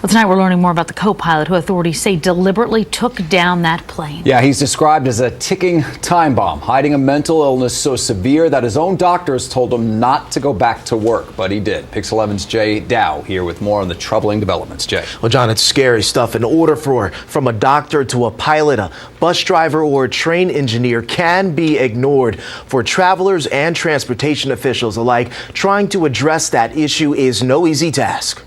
Well, tonight we're learning more about the co-pilot who authorities say deliberately took down that plane. Yeah, he's described as a ticking time bomb, hiding a mental illness so severe that his own doctors told him not to go back to work, but he did. Pix 11's Jay Dow here with more on the troubling developments. Jay. Well, John, it's scary stuff. An order from a doctor to a pilot, a bus driver, or a train engineer can be ignored. For travelers and transportation officials alike, trying to address that issue is no easy task.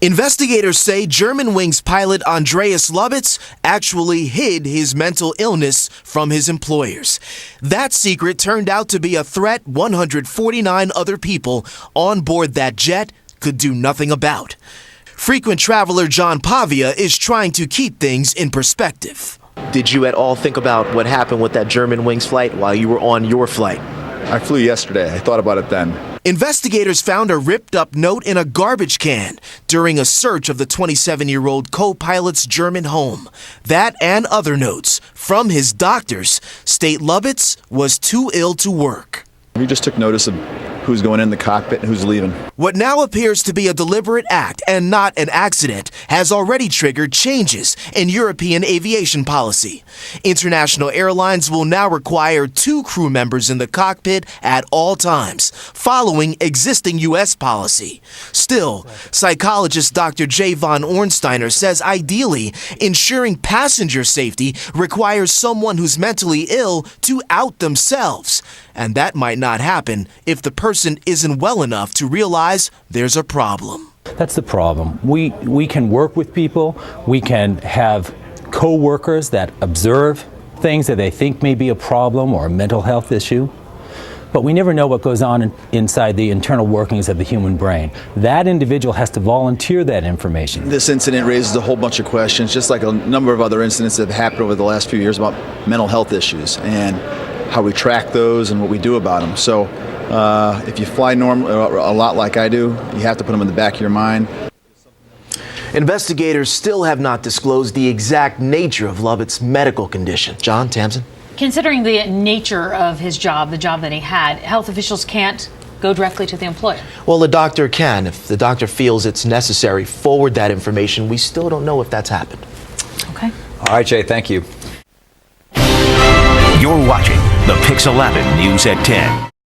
Investigators say Germanwings pilot Andreas Lubitz actually hid his mental illness from his employers. That secret turned out to be a threat 149 other people on board that jet could do nothing about. Frequent traveler John Pavia is trying to keep things in perspective. Did you at all think about what happened with that Germanwings flight while you were on your flight? I flew yesterday. I thought about it then. Investigators found a ripped-up note in a garbage can during a search of the 27-year-old co-pilot's German home. That and other notes from his doctors state Lubitz was too ill to work. We just took notice of who's going in the cockpit and who's leaving. What now appears to be a deliberate act and not an accident has already triggered changes in European aviation policy. International airlines will now require 2 crew members in the cockpit at all times, following existing U.S. policy. Still, psychologist Dr. Jay von Ornsteiner says ideally, ensuring passenger safety requires someone who's mentally ill to out themselves. And that might not happen if the person isn't well enough to realize there's a problem. That's the problem. We can work with people. We can have co-workers that observe things that they think may be a problem or a mental health issue. But we never know what goes on inside the internal workings of the human brain. That individual has to volunteer that information. This incident raises a whole bunch of questions, just like a number of other incidents that have happened over the last few years about mental health issues and how we track those and what we do about them. So if you fly a lot like I do, you have to put them in the back of your mind. Investigators still have not disclosed the exact nature of Lubitz's medical condition. John, Tamsin? Considering the nature of his job, the job that he had, health officials can't go directly to the employer. Well, the doctor can. If the doctor feels it's necessary, forward that information. We still don't know if that's happened. Okay. All right, Jay, thank you. You're watching the Pix 11 News at 10.